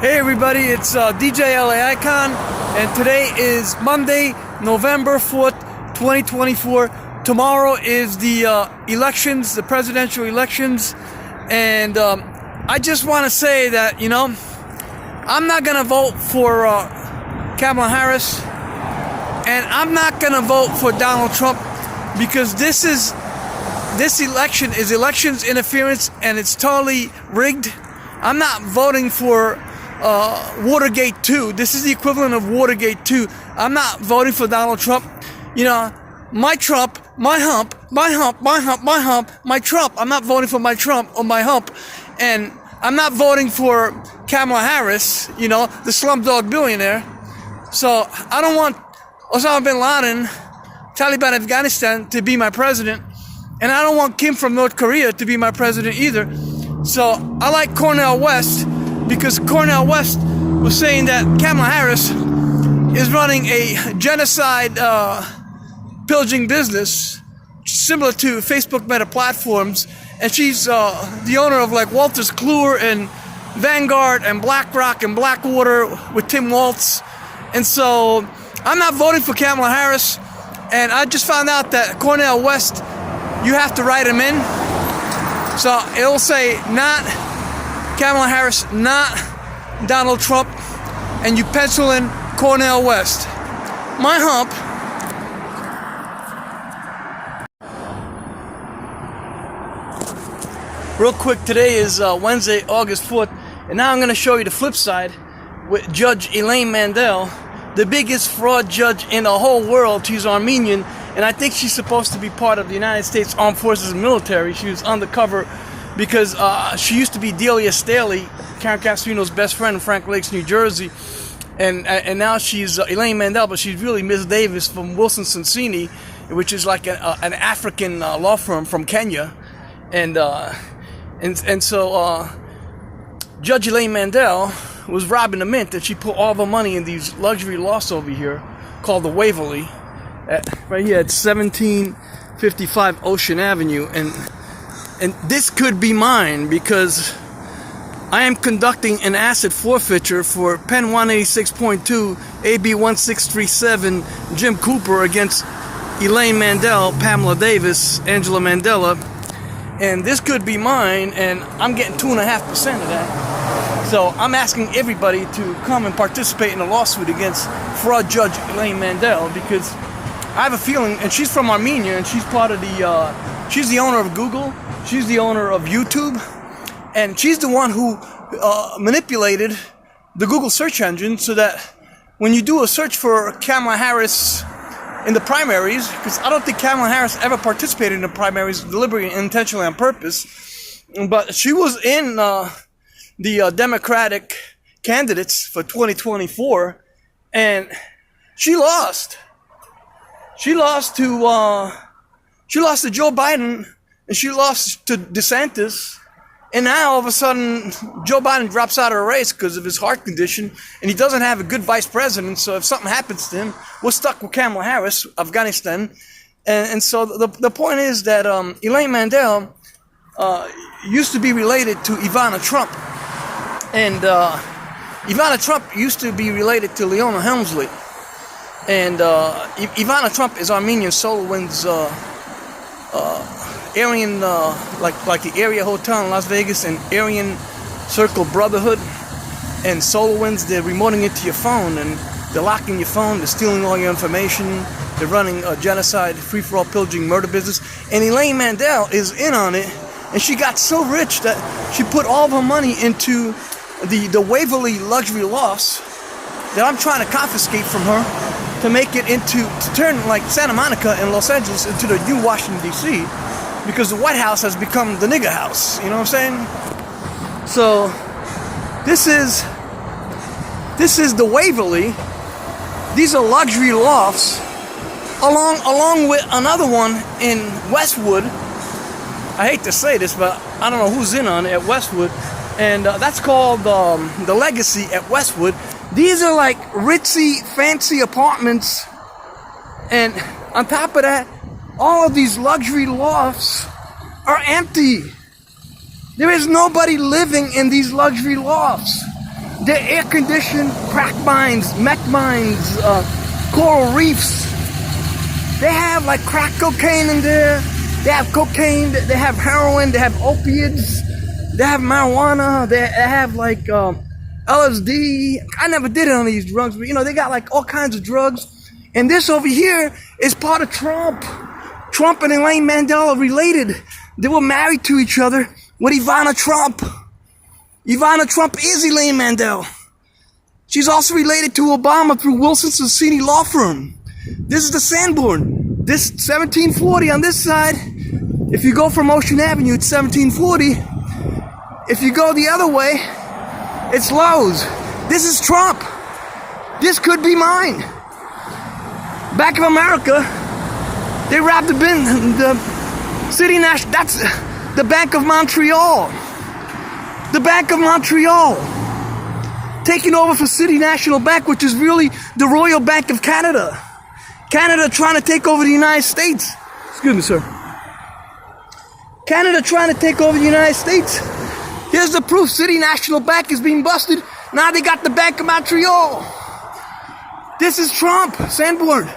Hey everybody, it's DJLAICON, and today is Monday, November 4th, 2024. Tomorrow is the elections, the presidential elections, and I just want to say that, I'm not going to vote for Kamala Harris, and I'm not going to vote for Donald Trump, because this election is elections interference, and it's totally rigged. I'm not voting for Watergate 2. This is the equivalent of Watergate 2. I'm not voting for Donald Trump. My Trump, my hump, my hump, my hump, my hump, my Trump. I'm not voting for my Trump or my hump. And I'm not voting for Kamala Harris, the slumdog billionaire. So I don't want Osama bin Laden, Taliban Afghanistan, to be my president. And I don't want Kim from North Korea to be my president either. So I like Cornel West, because Cornel West was saying that Kamala Harris is running a genocide pillaging business similar to Facebook Meta platforms, and she's the owner of like Wolters Kluwer and Vanguard and BlackRock and Blackwater with Tim Waltz. And so I'm not voting for Kamala Harris, and I just found out that Cornel West, you have to write him in. So it'll say not Kamala Harris, not Donald Trump, and you pencil in Cornel West. My hump. Real quick, today is Wednesday, August 4th, and now I'm going to show you the flip side with Judge Elaine Mandel, the biggest fraud judge in the whole world. She's Armenian, and I think she's supposed to be part of the United States Armed Forces military. She was undercover because she used to be Delia Staley, Karen Castellino's best friend in Frank Lakes, New Jersey, and now she's Elaine Mandel, but she's really Miss Davis from Wilson Sonsini, which is like an African law firm from Kenya, and so Judge Elaine Mandel was robbing the mint, and she put all the money in these luxury lofts over here called the Waverly, right here at 1755 Ocean Avenue, and this could be mine, because I am conducting an asset forfeiture for Pen 186.2 AB 1637 Jim Cooper against Elaine Mandel, Pamela Davis, Angela Mandela, and this could be mine, and I'm getting 2.5% of that. So I'm asking everybody to come and participate in a lawsuit against fraud judge Elaine Mandel, because I have a feeling, and she's from Armenia, and she's part of she's the owner of Google, she's the owner of YouTube, and she's the one who manipulated the Google search engine so that when you do a search for Kamala Harris in the primaries, because I don't think Kamala Harris ever participated in the primaries deliberately and intentionally on purpose, but she was in the Democratic candidates for 2024, and she lost. She lost to Joe Biden, and she lost to DeSantis, and now all of a sudden Joe Biden drops out of the race because of his heart condition, and he doesn't have a good vice president. So if something happens to him, we're stuck with Kamala Harris, Afghanistan, and so the point is that Elaine Mandel used to be related to Ivana Trump, and Ivana Trump used to be related to Leona Helmsley. And Ivana Trump is Armenian SolarWinds Aryan, like the Area Hotel in Las Vegas, and Aryan Circle Brotherhood, and SolarWinds, they're remoting into your phone, and they're locking your phone, they're stealing all your information, they're running a genocide, free-for-all pillaging murder business, and Elaine Mandel is in on it, and she got so rich that she put all of her money into the Waverly luxury lofts that I'm trying to confiscate from her, to make it to turn like Santa Monica and Los Angeles into the new Washington, D.C., because the White House has become the nigger house, you know what I'm saying? So, this is the Waverly. These are luxury lofts, along with another one in Westwood. I hate to say this, but I don't know who's in on it at Westwood, and that's called the Legacy at Westwood. These are like ritzy, fancy apartments, and on top of that, all of these luxury lofts are empty. There is nobody living in these luxury lofts. They're air-conditioned crack mines, meth mines, coral reefs. They have like crack cocaine in there. They have cocaine, they have heroin, they have opiates, they have marijuana, they have like LSD. I never did it on these drugs, but you know, they got like all kinds of drugs. And this over here is part of Trump. Trump and Elaine Mandel are related. They were married to each other with Ivana Trump. Ivana Trump is Elaine Mandel. She's also related to Obama through Wilson Sonsini Law Firm. This is the Sanborn. This 1740 on this side. If you go from Ocean Avenue, it's 1740. If you go the other way, it's Lowe's. This is Trump. This could be mine. Bank of America, they robbed the City National. That's the Bank of Montreal. The Bank of Montreal. Taking over for City National Bank, which is really the Royal Bank of Canada. Canada trying to take over the United States. Excuse me, sir. Canada trying to take over the United States. Here's the proof. City National Bank is being busted. Now they got the Bank of Montreal. This is Trump, Sanborn.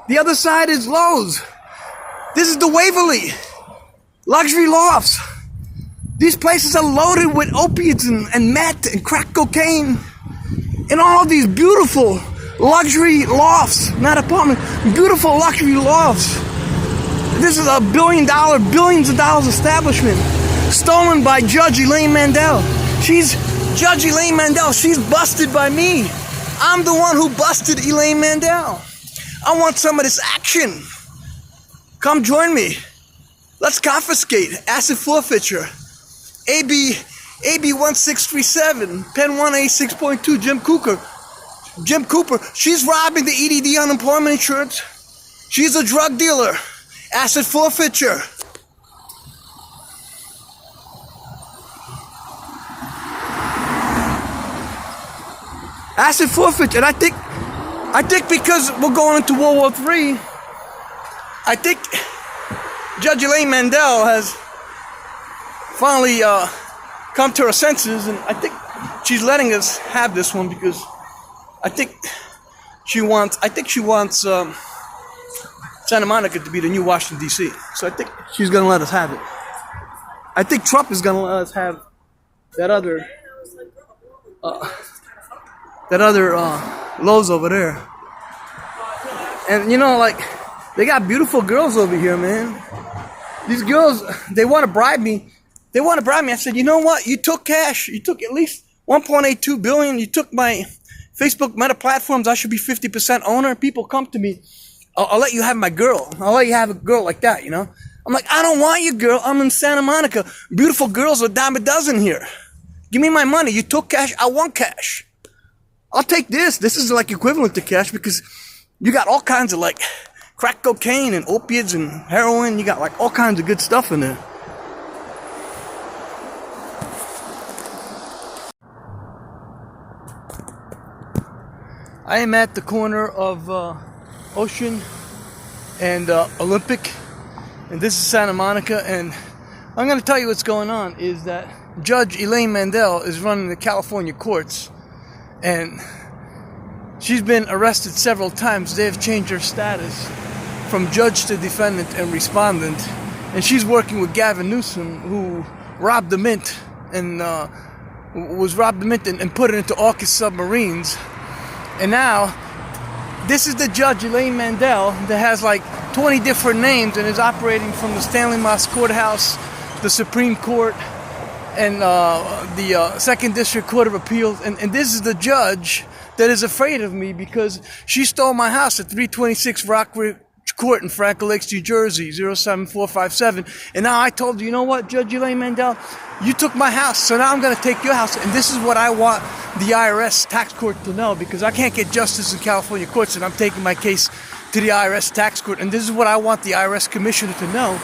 The other side is Lowe's. This is the Waverly. Luxury lofts. These places are loaded with opiates and meth and crack cocaine. And all these beautiful luxury lofts, not apartments, beautiful luxury lofts. This is a billions of dollars establishment stolen by Judge Elaine Mandel. Judge Elaine Mandel, she's busted by me. I'm the one who busted Elaine Mandel. I want some of this action. Come join me. Let's confiscate. Asset forfeiture. AB 1637, Pen 186.2, Jim Cooper, she's robbing the EDD unemployment insurance. She's a drug dealer. Asset forfeiture. Asset forfeiture. And I think because we're going into World War III, I think Judge Elaine Mandel has finally come to her senses, and I think she's letting us have this one because I think she wants Santa Monica to be the new Washington D.C. So I think she's gonna let us have it. I think Trump is gonna let us have that other Lowe's over there. And you know, like, they got beautiful girls over here, man. These girls, they want to bribe me. I said, you know what? You took cash. You took at least $1.82 billion. You took my Facebook Meta platforms. I should be 50% owner. People come to me. I'll let you have my girl. I'll let you have a girl like that, you know? I'm like, I don't want your girl. I'm in Santa Monica. Beautiful girls are a dime a dozen here. Give me my money. You took cash. I want cash. I'll take this. This is like equivalent to cash because you got all kinds of like crack cocaine and opiates and heroin. You got like all kinds of good stuff in there. I am at the corner of Ocean and Olympic, and this is Santa Monica, and I'm going to tell you what's going on is that Judge Elaine Mandel is running the California courts, and she's been arrested several times. They have changed her status from judge to defendant and respondent, and she's working with Gavin Newsom, who robbed the mint and put it into AUKUS submarines. And now, this is the Judge Elaine Mandel that has like 20 different names and is operating from the Stanley Moss Courthouse, the Supreme Court, and the 2nd District Court of Appeals. And this is the judge that is afraid of me because she stole my house at 326 Rockridge Court in Franklin Lakes, New Jersey, 07457. And now I told her, you know what, Judge Elaine Mandel, you took my house, so now I'm going to take your house. And this is what I want the IRS tax court to know, because I can't get justice in California courts, and I'm taking my case to the IRS tax court. And this is what I want the IRS commissioner to know,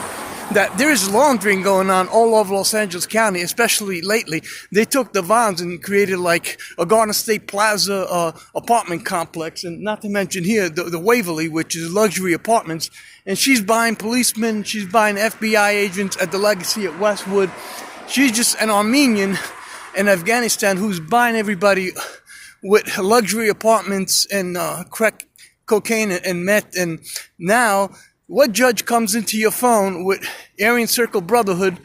that there is laundering going on all over Los Angeles County, especially lately. They took the Vons and created like a Garden State Plaza apartment complex, and not to mention here the Waverly, which is luxury apartments. And she's buying policemen, she's buying FBI agents at the Legacy at Westwood. She's just an Armenian, in Afghanistan who's buying everybody with luxury apartments and crack cocaine and meth. And now, what judge comes into your phone with Aryan Circle Brotherhood,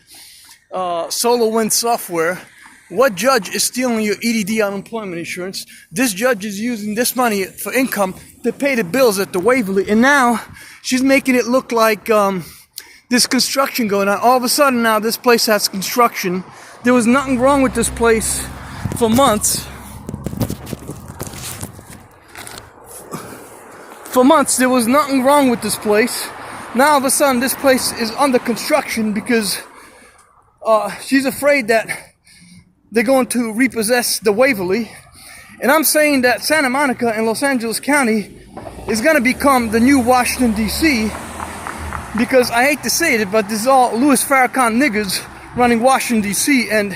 SolarWinds software? What judge is stealing your EDD unemployment insurance? This judge is using this money for income to pay the bills at the Waverly. And now she's making it look like there's construction going on. All of a sudden now this place has construction. There was nothing wrong with this place for months. For months there was nothing wrong with this place. Now all of a sudden this place is under construction because she's afraid that they're going to repossess the Waverly. And I'm saying that Santa Monica and Los Angeles County is going to become the new Washington, D.C. Because I hate to say it, but this is all Louis Farrakhan niggers running Washington, D.C. And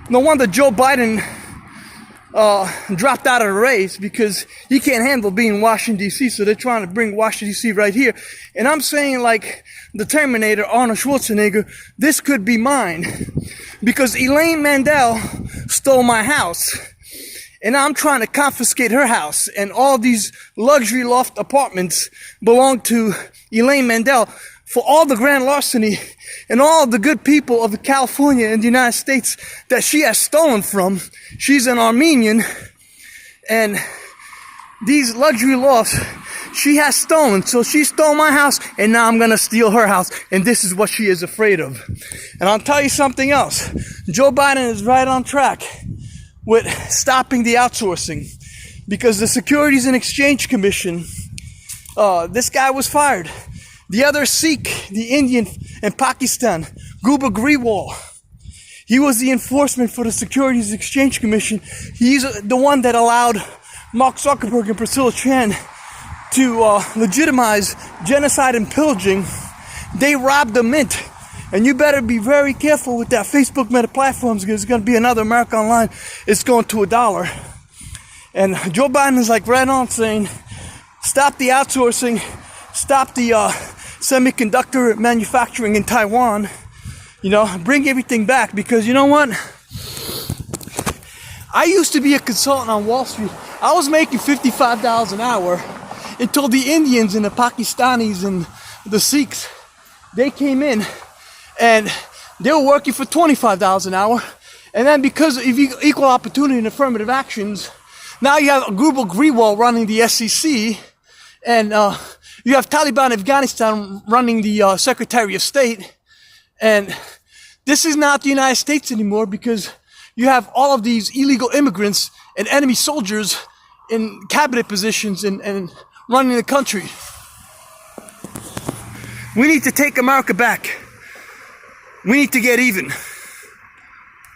no wonder Joe Biden dropped out of the race, because he can't handle being Washington, D.C. So they're trying to bring Washington, D.C. right here. And I'm saying, like the Terminator, Arnold Schwarzenegger, this could be mine. Because Elaine Mandel stole my house. And I'm trying to confiscate her house. And all these luxury loft apartments belong to Elaine Mandel for all the grand larceny and all the good people of California and the United States that she has stolen from. She's an Armenian. And these luxury lofts she has stolen. So she stole my house, and now I'm going to steal her house. And this is what she is afraid of. And I'll tell you something else. Joe Biden is right on track with stopping the outsourcing, because the Securities and Exchange Commission, this guy was fired. The other Sikh, the Indian in Pakistan, Guba Grewal, he was the enforcement for the Securities and Exchange Commission. He's the one that allowed Mark Zuckerberg and Priscilla Chan to legitimize genocide and pillaging. They robbed the mint. And you better be very careful with that Facebook Meta platforms, because it's going to be another America Online. It's going to $1. And Joe Biden is like right on saying, stop the outsourcing, stop the semiconductor manufacturing in Taiwan, bring everything back. Because you know what? I used to be a consultant on Wall Street. I was making $55 an hour until the Indians and the Pakistanis and the Sikhs, they came in and they were working for $25 an hour. And then because of equal opportunity and affirmative actions, now you have Guba Grewal running the SEC, and you have Taliban Afghanistan running the Secretary of State. And this is not the United States anymore, because you have all of these illegal immigrants and enemy soldiers in cabinet positions and running the country. We need to take America back. We need to get even.